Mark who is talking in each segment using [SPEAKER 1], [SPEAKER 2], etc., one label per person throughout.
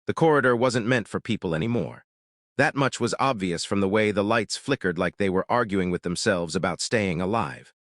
[SPEAKER 1] The corridor wasn't meant for people anymore. That much was obvious from the way the lights flickered like they were arguing with themselves about staying alive.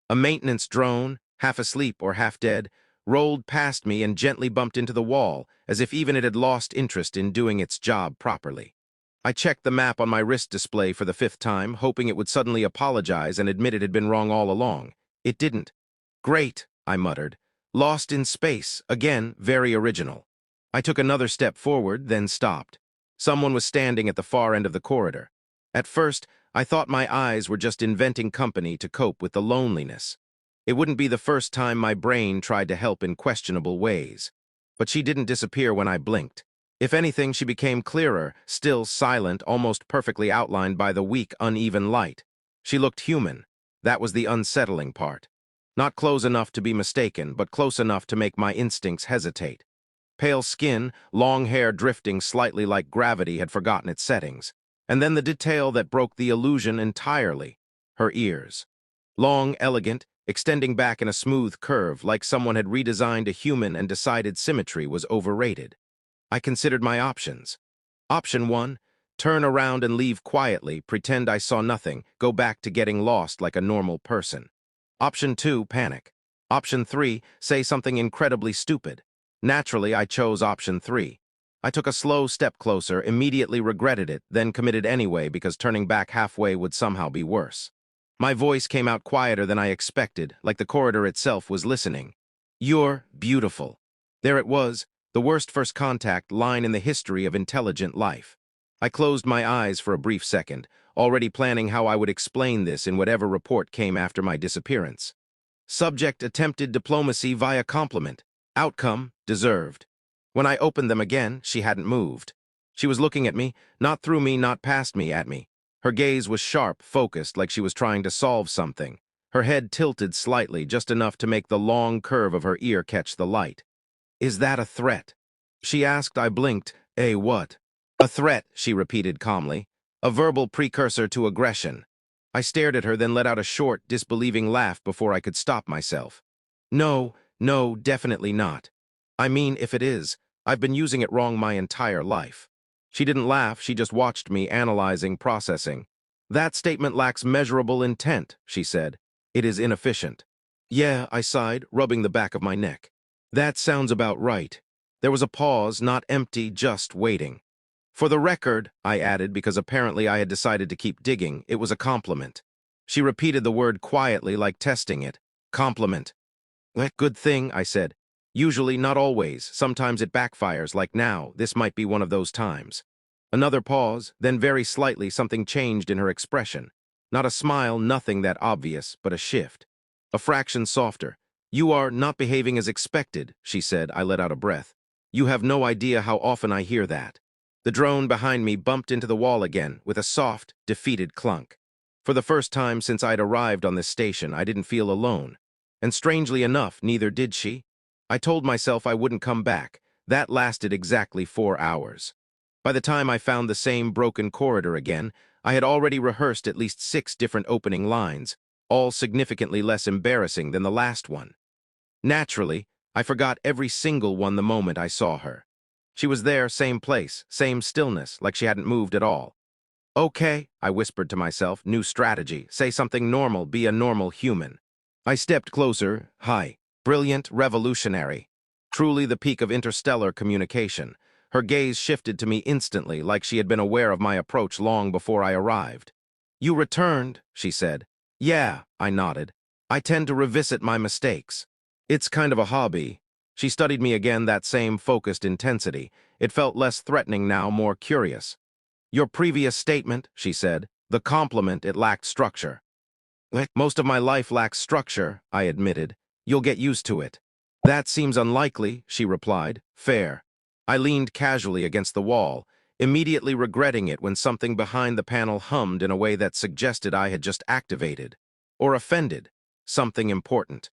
[SPEAKER 1] A maintenance drone, half asleep or half dead, rolled past me and gently bumped into the wall, as if even it had lost interest in doing its job properly. I checked the map on my wrist display for the 5th time, hoping it would suddenly apologize and admit it had been wrong all along. It didn't. Great, I muttered. Lost in space, again, very original. I took another step forward, then stopped. Someone was standing at the far end of the corridor. At first, I thought my eyes were just inventing company to cope with the loneliness. It wouldn't be the first time my brain tried to help in questionable ways. But she didn't disappear when I blinked. If anything, she became clearer, still silent, almost perfectly outlined by the weak, uneven light. She looked human. That was the unsettling part. Not close enough to be mistaken, but close enough to make my instincts hesitate. Pale skin, long hair drifting slightly like gravity had forgotten its settings. And then the detail that broke the illusion entirely. Her ears. Long, elegant, extending back in a smooth curve, like someone had redesigned a human and decided symmetry was overrated. I considered my options. Option 1, turn around and leave quietly, pretend I saw nothing, go back to getting lost like a normal person. Option 2, panic. Option 3, say something incredibly stupid. Naturally, I chose option 3. I took a slow step closer, immediately regretted it, then committed anyway because turning back halfway would somehow be worse. My voice came out quieter than I expected, like the corridor itself was listening. You're beautiful. There it was, the worst first contact line in the history of intelligent life. I closed my eyes for a brief second, already planning how I would explain this in whatever report came after my disappearance. Subject attempted diplomacy via compliment. Outcome deserved. When I opened them again, she hadn't moved. She was looking at me, not through me, not past me, at me. Her gaze was sharp, focused, like she was trying to solve something. Her head tilted slightly, just enough to make the long curve of her ear catch the light. Is that a threat? She asked. I blinked. What? A threat, she repeated calmly. A verbal precursor to aggression. I stared at her, then let out a short, disbelieving laugh before I could stop myself. No, definitely not. I mean, if it is, I've been using it wrong my entire life. She didn't laugh, she just watched me, analyzing, processing. That statement lacks measurable intent, she said. It is inefficient. Yeah, I sighed, rubbing the back of my neck. That sounds about right. There was a pause, not empty, just waiting. For the record, I added, because apparently I had decided to keep digging, it was a compliment. She repeated the word quietly, like testing it. Compliment. Good thing, I said. Usually, not always. Sometimes it backfires, like now. This might be one of those times. Another pause, then very slightly something changed in her expression. Not a smile, nothing that obvious, but a shift. A fraction softer. You are not behaving as expected, she said. I let out a breath. You have no idea how often I hear that. The drone behind me bumped into the wall again, with a soft, defeated clunk. For the first time since I'd arrived on this station, I didn't feel alone. And strangely enough, neither did she. I told myself I wouldn't come back. That lasted exactly 4 hours. By the time I found the same broken corridor again, I had already rehearsed at least 6 different opening lines, all significantly less embarrassing than the last one. Naturally, I forgot every single one the moment I saw her. She was there, same place, same stillness, like she hadn't moved at all. Okay, I whispered to myself, new strategy, say something normal, be a normal human. I stepped closer. Hi. Brilliant, revolutionary. Truly the peak of interstellar communication. Her gaze shifted to me instantly, like she had been aware of my approach long before I arrived. You returned, she said. Yeah, I nodded. I tend to revisit my mistakes. It's kind of a hobby. She studied me again, that same focused intensity. It felt less threatening now, more curious. Your previous statement, she said. The compliment, it lacked structure. Most of my life lacks structure, I admitted. You'll get used to it. That seems unlikely, she replied. Fair. I leaned casually against the wall, immediately regretting it when something behind the panel hummed in a way that suggested I had just activated. Or offended. Something important.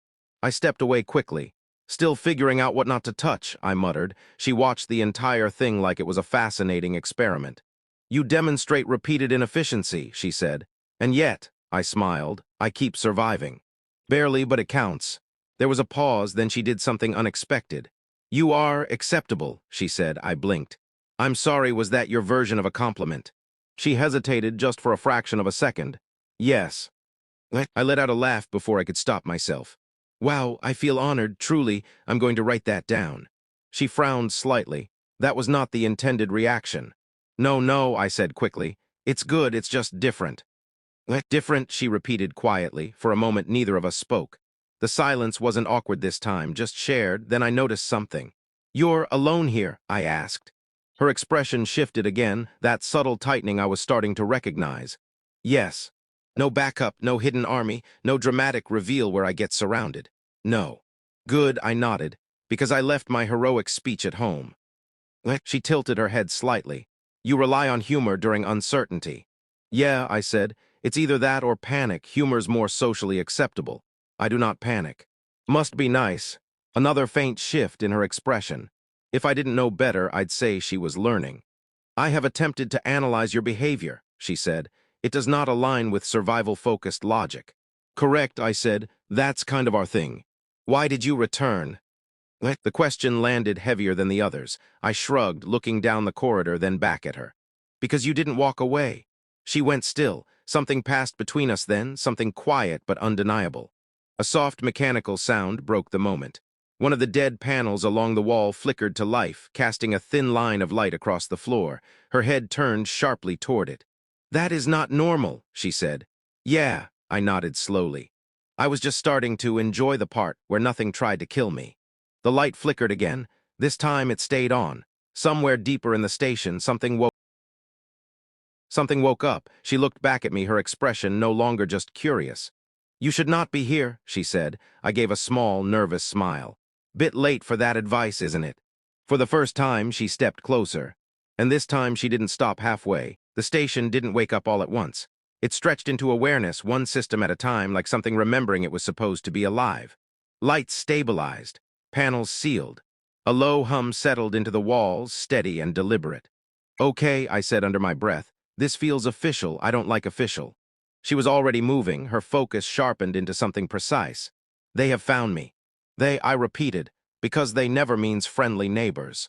[SPEAKER 1] I stepped away quickly. Still figuring out what not to touch, I muttered. She watched the entire thing like it was a fascinating experiment. You demonstrate repeated inefficiency, she said. And yet, I smiled, I keep surviving. Barely, but it counts. There was a pause, then she did something unexpected. You are acceptable, she said. I blinked. I'm sorry, was that your version of a compliment? She hesitated just for a fraction of a second. Yes. I let out a laugh before I could stop myself. Wow, I feel honored, truly. I'm going to write that down. She frowned slightly. That was not the intended reaction. No, no, I said quickly. It's good, it's just different. Different, she repeated quietly. For a moment, neither of us spoke. The silence wasn't awkward this time, just shared. Then I noticed something. You're alone here, I asked. Her expression shifted again, that subtle tightening I was starting to recognize. Yes. No backup, no hidden army, no dramatic reveal where I get surrounded. No. Good, I nodded, because I left my heroic speech at home. She tilted her head slightly. You rely on humor during uncertainty. Yeah, I said. It's either that or panic. Humor's more socially acceptable. I do not panic. Must be nice. Another faint shift in her expression. If I didn't know better, I'd say she was learning. I have attempted to analyze your behavior, she said. It does not align with survival-focused logic. Correct, I said. That's kind of our thing. Why did you return? The question landed heavier than the others. I shrugged, looking down the corridor, then back at her. Because you didn't walk away. She went still. Something passed between us then, something quiet but undeniable. A soft mechanical sound broke the moment. One of the dead panels along the wall flickered to life, casting a thin line of light across the floor. Her head turned sharply toward it. That is not normal, she said. Yeah, I nodded slowly. I was just starting to enjoy the part where nothing tried to kill me. The light flickered again. This time it stayed on. Somewhere deeper in the station, something woke up. She looked back at me, her expression no longer just curious. You should not be here, she said. I gave a small, nervous smile. Bit late for that advice, isn't it? For the first time, she stepped closer. And this time she didn't stop halfway. The station didn't wake up all at once. It stretched into awareness, one system at a time, like something remembering it was supposed to be alive. Lights stabilized. Panels sealed. A low hum settled into the walls, steady and deliberate. Okay, I said under my breath. This feels official. I don't like official. She was already moving, her focus sharpened into something precise. They have found me. I repeated, because they never means friendly neighbors.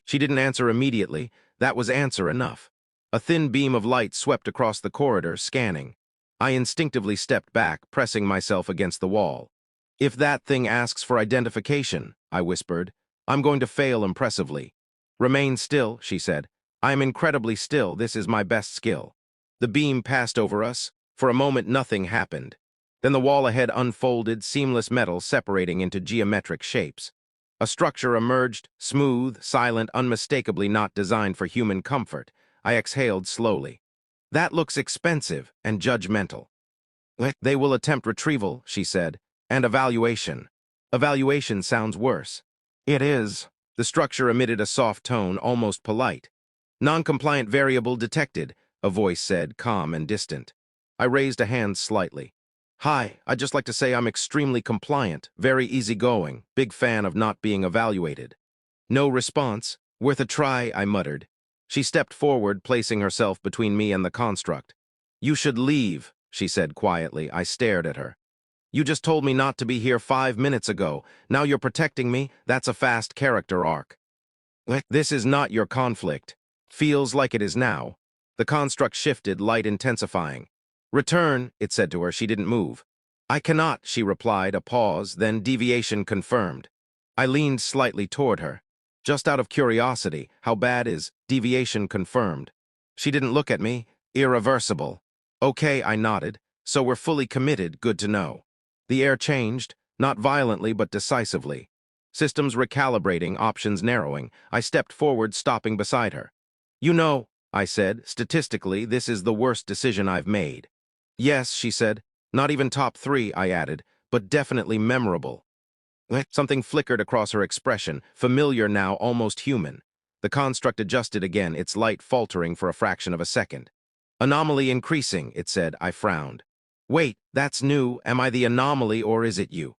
[SPEAKER 1] She didn't answer immediately. That was answer enough. A thin beam of light swept across the corridor, scanning. I instinctively stepped back, pressing myself against the wall. If that thing asks for identification, I whispered, I'm going to fail impressively. Remain still, she said. I am incredibly still. This is my best skill. The beam passed over us. For a moment, nothing happened. Then the wall ahead unfolded, seamless metal separating into geometric shapes. A structure emerged, smooth, silent, unmistakably not designed for human comfort. I exhaled slowly. That looks expensive and judgmental. They will attempt retrieval, she said, and evaluation. Evaluation sounds worse. It is. The structure emitted a soft tone, almost polite. Non-compliant variable detected, a voice said, calm and distant. I raised a hand slightly. Hi, I'd just like to say I'm extremely compliant, very easygoing, big fan of not being evaluated. No response. Worth a try, I muttered. She stepped forward, placing herself between me and the construct. You should leave, she said quietly. I stared at her. You just told me not to be here 5 minutes ago. Now you're protecting me? That's a fast character arc. This is not your conflict. Feels like it is now. The construct shifted, light intensifying. Return, it said to her. She didn't move. I cannot, she replied, a pause, then deviation confirmed. I leaned slightly toward her. Just out of curiosity, how bad is deviation confirmed? She didn't look at me. Irreversible. Okay, I nodded. So we're fully committed, good to know. The air changed, not violently but decisively. Systems recalibrating, options narrowing. I stepped forward, stopping beside her. You know, I said, statistically, this is the worst decision I've made. Yes, she said. Not even top 3, I added, but definitely memorable. Something flickered across her expression, familiar now, almost human. The construct adjusted again, its light faltering for a fraction of a second. Anomaly increasing, it said. I frowned. Wait, that's new. Am I the anomaly or is it you?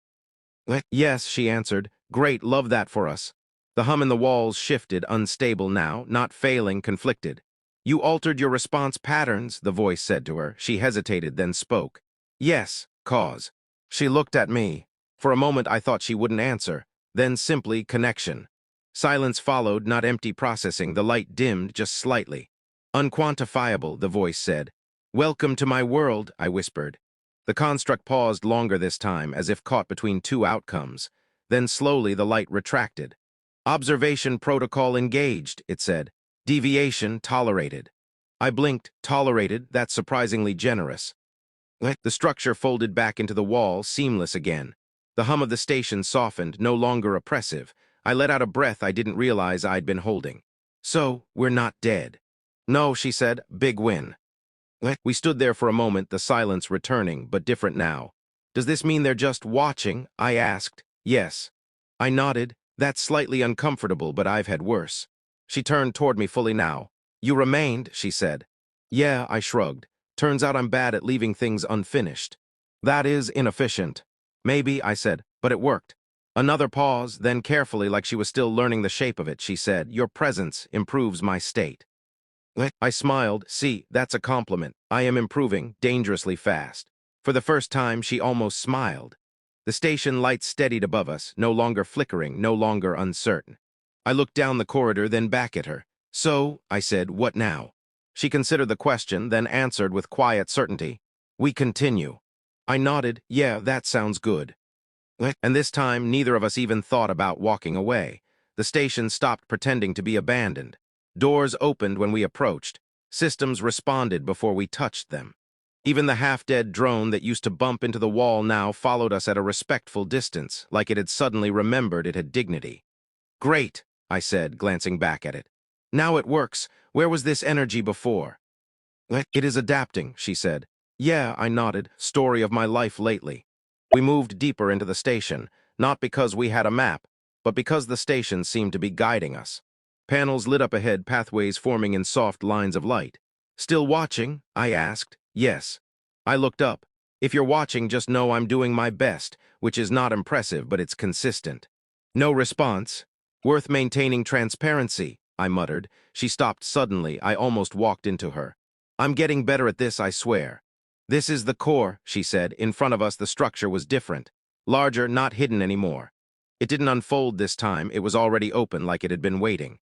[SPEAKER 1] Yes, she answered. Great, love that for us. The hum in the walls shifted, unstable now, not failing, conflicted. You altered your response patterns, the voice said to her. She hesitated, then spoke. Yes, cause. She looked at me. For a moment I thought she wouldn't answer. Then simply connection. Silence followed, not empty processing. The light dimmed just slightly. Unquantifiable, the voice said. Welcome to my world, I whispered. The construct paused longer this time, as if caught between two outcomes. Then slowly the light retracted. Observation protocol engaged, it said. Deviation tolerated. I blinked. Tolerated? That's surprisingly generous. The structure folded back into the wall, seamless again. The hum of the station softened, no longer oppressive. I let out a breath I didn't realize I'd been holding. So, we're not dead. No, she said. Big win. We stood there for a moment, the silence returning, but different now. Does this mean they're just watching? I asked. Yes. I nodded. That's slightly uncomfortable, but I've had worse. She turned toward me fully now. You remained, she said. Yeah, I shrugged. Turns out I'm bad at leaving things unfinished. That is inefficient. Maybe, I said, but it worked. Another pause, then carefully, like she was still learning the shape of it, she said, Your presence improves my state. I smiled. See, that's a compliment. I am improving, dangerously fast. For the first time, she almost smiled. The station lights steadied above us, no longer flickering, no longer uncertain. I looked down the corridor, then back at her. So, I said, what now? She considered the question, then answered with quiet certainty. We continue. I nodded. Yeah, that sounds good. And this time, neither of us even thought about walking away. The station stopped pretending to be abandoned. Doors opened when we approached. Systems responded before we touched them. Even the half-dead drone that used to bump into the wall now followed us at a respectful distance, like it had suddenly remembered it had dignity. Great, I said, glancing back at it. Now it works. Where was this energy before? It is adapting, she said. Yeah, I nodded. Story of my life lately. We moved deeper into the station, not because we had a map, but because the station seemed to be guiding us. Panels lit up ahead, pathways forming in soft lines of light. Still watching? I asked. Yes. I looked up. If you're watching, just know I'm doing my best, which is not impressive, but it's consistent. No response. Worth maintaining transparency, I muttered. She stopped suddenly. I almost walked into her. I'm getting better at this, I swear. This is the core, she said. In front of us, the structure was different. Larger, not hidden anymore. It didn't unfold this time. It was already open, like it had been waiting.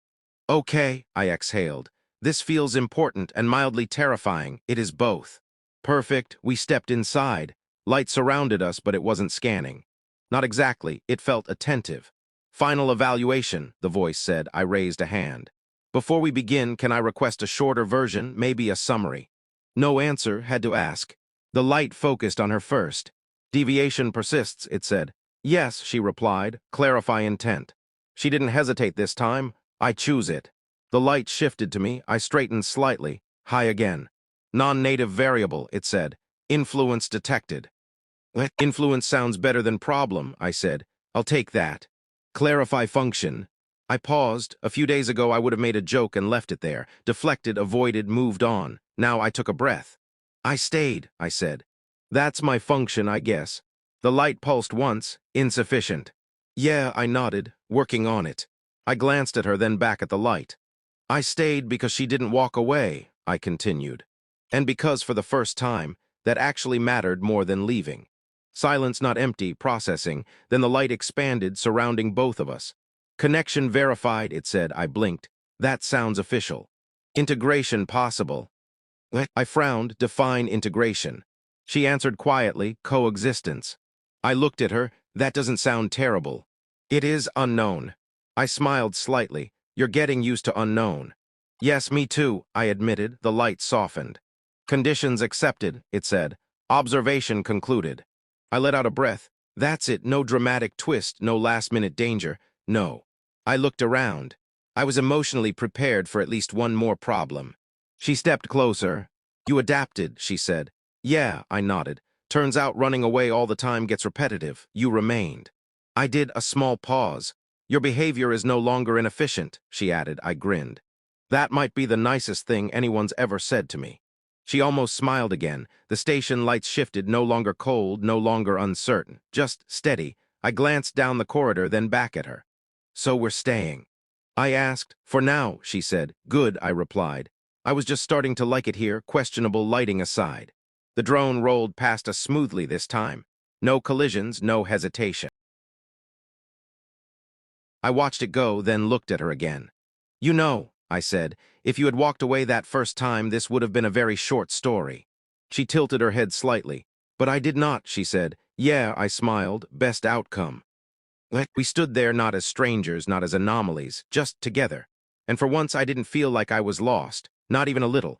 [SPEAKER 1] Okay, I exhaled. This feels important and mildly terrifying. It is both. Perfect. We stepped inside. Light surrounded us, but it wasn't scanning. Not exactly. It felt attentive. Final evaluation, the voice said. I raised a hand. Before we begin, can I request a shorter version, maybe a summary? No answer, had to ask. The light focused on her first. Deviation persists, it said. Yes, she replied. Clarify intent. She didn't hesitate this time. I choose it. The light shifted to me. I straightened slightly. High again. Non-native variable, it said. Influence detected. Influence sounds better than problem, I said. I'll take that. Clarify function. I paused. A few days ago, I would have made a joke and left it there. Deflected, avoided, moved on. Now I took a breath. I stayed, I said. That's my function, I guess. The light pulsed once. Insufficient. Yeah, I nodded. Working on it. I glanced at her, then back at the light. I stayed because she didn't walk away, I continued. And because, for the first time, that actually mattered more than leaving. Silence not empty, processing. Then the light expanded, surrounding both of us. Connection verified, it said. I blinked. That sounds official. Integration possible. I frowned. Define integration. She answered quietly, coexistence. I looked at her. That doesn't sound terrible. It is unknown. I smiled slightly. You're getting used to unknown. Yes, me too, I admitted. The light softened. Conditions accepted, it said. Observation concluded. I let out a breath. That's it. No dramatic twist, no last-minute danger. No. I looked around. I was emotionally prepared for at least one more problem. She stepped closer. You adapted, she said. Yeah, I nodded. Turns out running away all the time gets repetitive. You remained. I did. A small pause. Your behavior is no longer inefficient, she added. I grinned. That might be the nicest thing anyone's ever said to me. She almost smiled again. The station lights shifted, no longer cold, no longer uncertain, just steady. I glanced down the corridor, then back at her. So we're staying. I asked. For now, she said. Good, I replied. I was just starting to like it here, questionable lighting aside. The drone rolled past us smoothly this time. No collisions, no hesitation. I watched it go, then looked at her again. "You know," I said, "if you had walked away that first time, this would have been a very short story." She tilted her head slightly. "But I did not," she said. "Yeah," I smiled. "Best outcome." We stood there not as strangers, not as anomalies, just together. And for once I didn't feel like I was lost, not even a little.